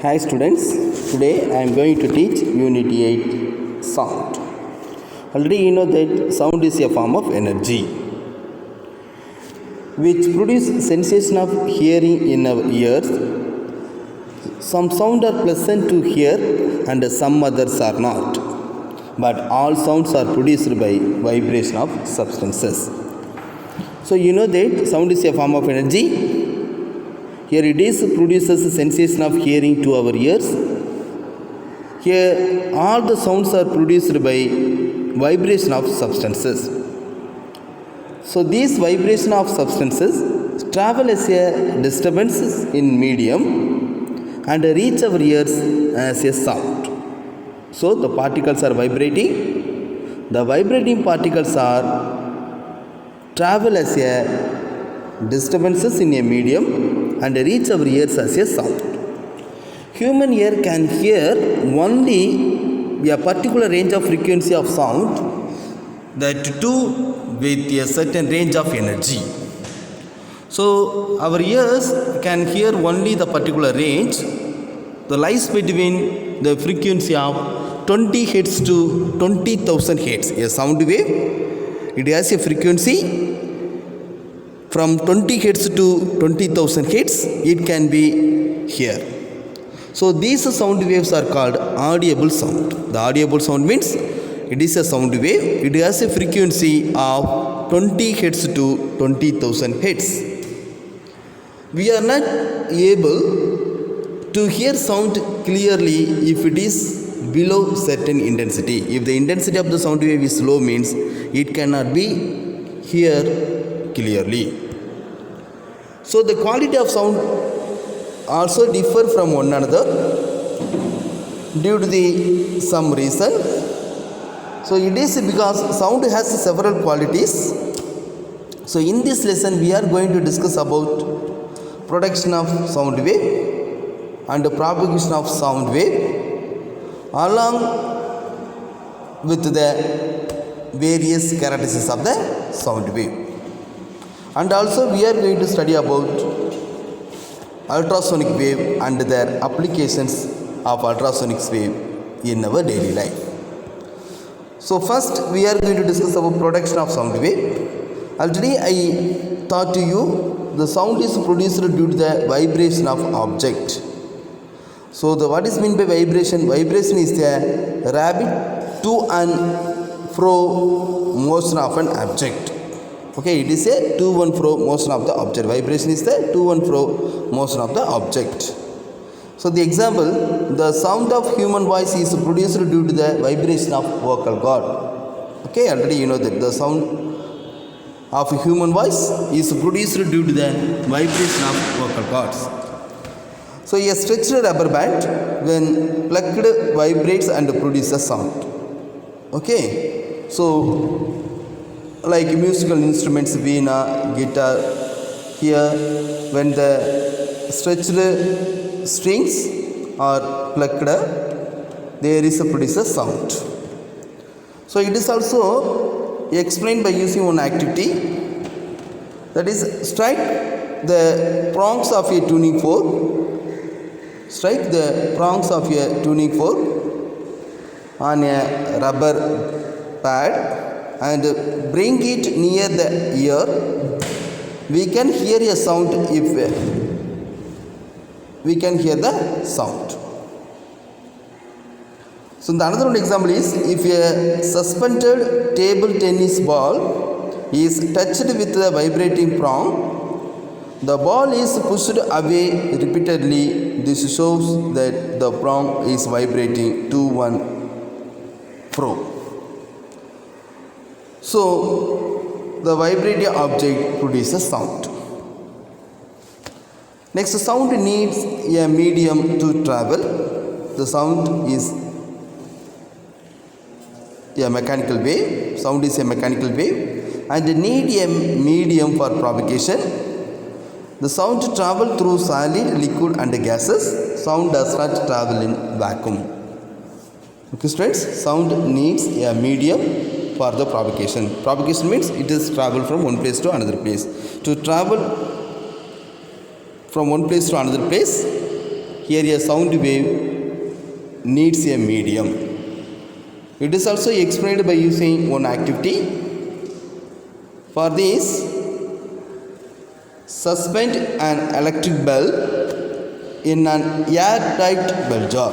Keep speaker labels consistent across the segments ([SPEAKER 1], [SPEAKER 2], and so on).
[SPEAKER 1] Hi students, today I am going to teach Unit 8 Sound. Already you know that sound is a form of energy which produces sensation of hearing in our ears. Some sound are pleasant to hear and some others are not. But all sounds are produced by vibration of substances. So you know that sound is a form of energy. Here it is produces a sensation of hearing to our ears. Here all the sounds are produced by vibration of substances. So these vibration of substances travel as a disturbance in medium and reach our ears as a sound. So the particles are vibrating. The vibrating particles are travel as a disturbances in a medium and reach our ears as a sound. Human ear can hear only a particular range of frequency of sound, that too with a certain range of energy. So our ears can hear only the particular range that lies between the frequency of 20 Hz to 20,000 Hz. A sound wave, it has a frequency from 20 Hz to 20,000 Hz, it can be here. So these sound waves are called audible sound. The audible sound means it is a sound wave. It has a frequency of 20 Hz to 20,000 Hz. We are not able to hear sound clearly if it is below certain intensity. If the intensity of the sound wave is low, means it cannot be heard clearly. So the quality of sound also differ from one another due to some reason. So it is because sound has several qualities. So in this lesson we are going to discuss about production of sound wave and propagation of sound wave along with the various characteristics of the sound wave. And also we are going to study about ultrasonic wave and their applications of ultrasonic wave in our daily life. So first we are going to discuss about production of sound wave. Already I taught to you the sound is produced due to the vibration of object. So what is meant by vibration? Vibration is the rapid to and fro motion of an object. Okay, it is a to and fro motion of the object. Vibration is the to and fro motion of the object. So the example, the sound of human voice is produced due to the vibration of vocal cord. Okay, already you know that the sound of human voice is produced due to the vibration of vocal cords. So a stretched rubber band when plucked vibrates and produces sound. Okay, so like musical instruments, veena, guitar, here when the stretched strings are plucked, there is a produces sound. So it is also explained by using one activity, that is strike the prongs of a tuning fork, strike the prongs of a tuning fork on a rubber pad and bring it near the ear. We can hear a sound if we can hear the sound. So the another one example is, if a suspended table tennis ball is touched with the vibrating prong, the ball is pushed away repeatedly. This shows that the prong is vibrating to and fro. So the vibrating object produces sound. Next, sound needs a medium to travel. The sound is a mechanical wave. Sound is a mechanical wave and need a medium for propagation. The sound travels through solid, liquid and gases. Sound does not travel in vacuum. Okay students, sound needs a medium for the propagation. Propagation means it is travel from one place to another place. To travel from one place to another place, here a sound wave needs a medium. It is also explained by using one activity. For this, suspend an electric bulb in an airtight bell jar.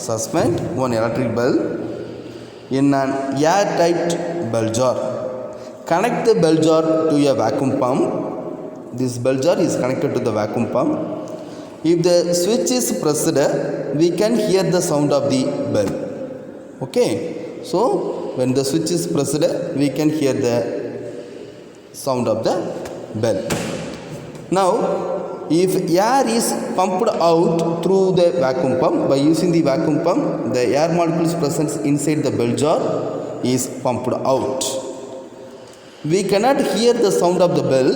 [SPEAKER 1] Suspend one electric bulb in an airtight bell jar. Connect the bell jar to a vacuum pump. This bell jar is connected to the vacuum pump. If the switch is pressed, we can hear the sound of the bell. Okay, so when the switch is pressed, we can hear the sound of the bell. Now, if air is pumped out through the vacuum pump, by using the vacuum pump, the air molecules present inside the bell jar is pumped out. We cannot hear the sound of the bell.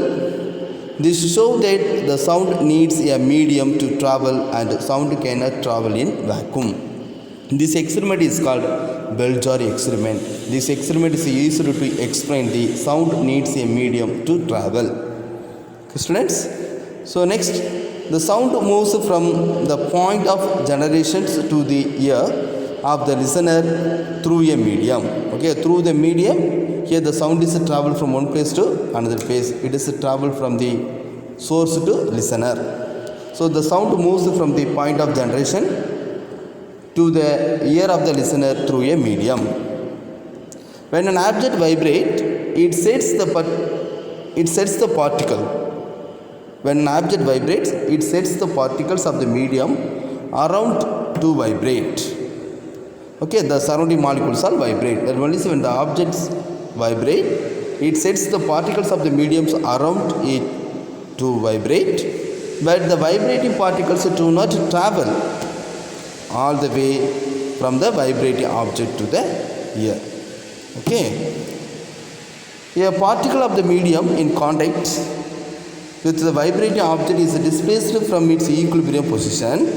[SPEAKER 1] This shows that the sound needs a medium to travel and sound cannot travel in vacuum. This experiment is called bell jar experiment. This experiment is used to explain the sound needs a medium to travel. Students, so next, the sound moves from the point of generations to the ear of the listener through a medium. Okay, through the medium, here the sound is travel from one place to another place. It is travel from the source to listener. So the sound moves from the point of generation to the ear of the listener through a medium. When an object vibrates, it sets the particle. When an object vibrates, it sets the particles of the medium around to vibrate. Okay, the surrounding molecules all vibrate. That only when the objects vibrate, it sets the particles of the mediums around it to vibrate. But the vibrating particles do not travel all the way from the vibrating object to the ear. Okay, a particle of the medium in contact with the vibrating object is displaced from its equilibrium position.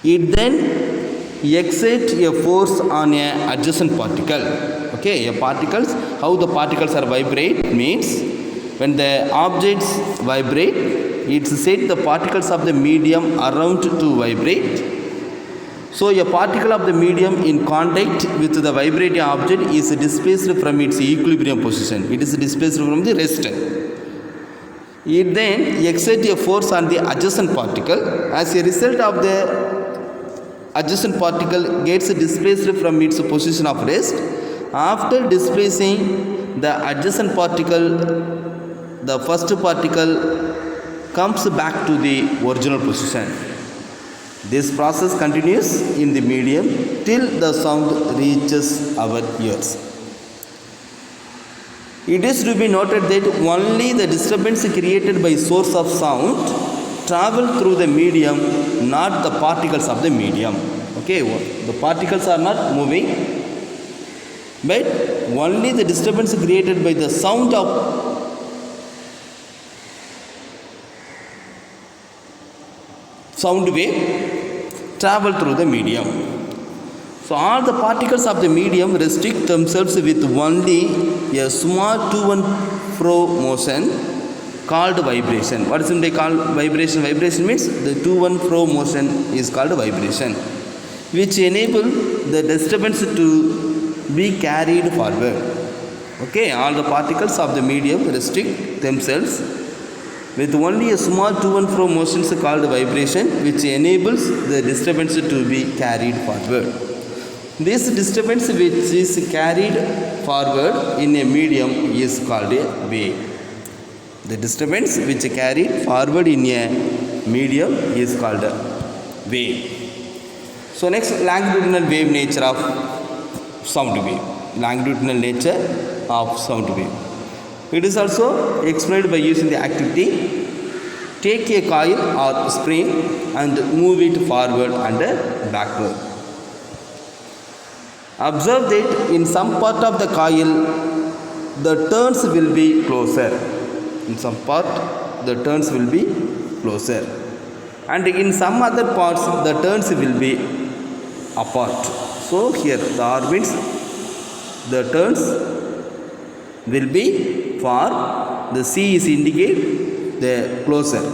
[SPEAKER 1] It then exerts a force on a adjacent particle. Okay, how the particles are vibrate means when the objects vibrate, it sets the particles of the medium around to vibrate. So a particle of the medium in contact with the vibrating object is displaced from its equilibrium position. It is displaced from the rest. It then exerts a force on the adjacent particle. As a result of the adjacent particle gets displaced from its position of rest. After displacing the adjacent particle, the first particle comes back to the original position. This process continues in the medium till the sound reaches our ears. It is to be noted that only the disturbance created by source of sound travel through the medium, not the particles of the medium. Okay, the particles are not moving, but only the disturbance created by the sound of sound wave travel through the medium. So all the particles of the medium restrict themselves with only a small to and fro motion called vibration. What is it called vibration? Vibration means the to and fro motion is called vibration, which enable the disturbance to be carried forward. Okay, all the particles of the medium restrict themselves with only a small to and fro motions called vibration, which enables the disturbance to be carried forward. This disturbance which is carried forward in a medium is called a wave. The disturbance which carried forward in a medium is called a wave. So next, longitudinal wave nature of sound wave. Longitudinal nature of sound wave. It is also explained by using the activity. Take a coil or spring and move it forward and backward. Observe that in some part of the coil, the turns will be closer. In some part, the turns will be closer. And in some other parts, the turns will be apart. So here the R means the turns will be for the C is indicate the closer.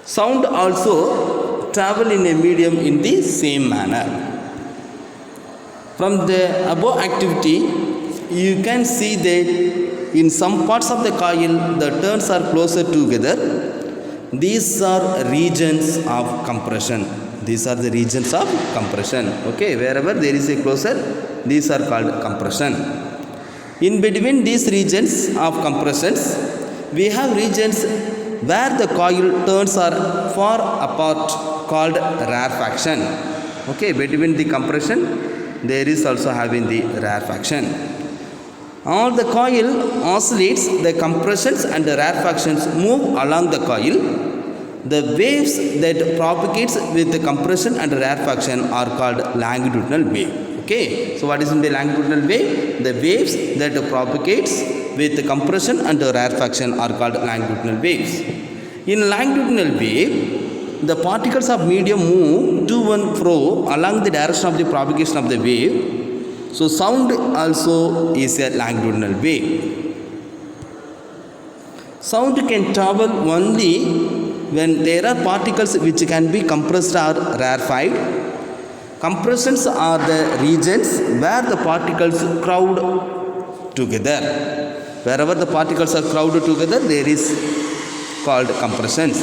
[SPEAKER 1] Sound also travel in a medium in the same manner. From the above activity, you can see that in some parts of the coil the turns are closer together. These are regions of compression. These are the regions of compression. Okay, wherever there is a closer, these are called compression. In between these regions of compressions, we have regions where the coil turns are far apart called rarefaction. Okay, between the compression there is also having the rarefaction. All the coil oscillates, the compressions and the rarefactions move along the coil. The waves that propagates with the compression and rarefaction are called longitudinal wave. Okay, so what is in the longitudinal wave? The waves that propagates with the compression and the rarefaction are called longitudinal waves. In longitudinal wave, the particles of medium move to and fro along the direction of the propagation of the wave. So sound also is a longitudinal wave. Sound can travel only when there are particles which can be compressed or rarefied. Compressions are the regions where the particles crowd together. Wherever the particles are crowded together, there is called compressions.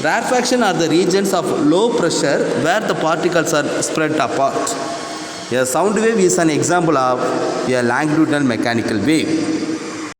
[SPEAKER 1] Rarefaction are the regions of low pressure where the particles are spread apart. A sound wave is an example of a longitudinal mechanical wave.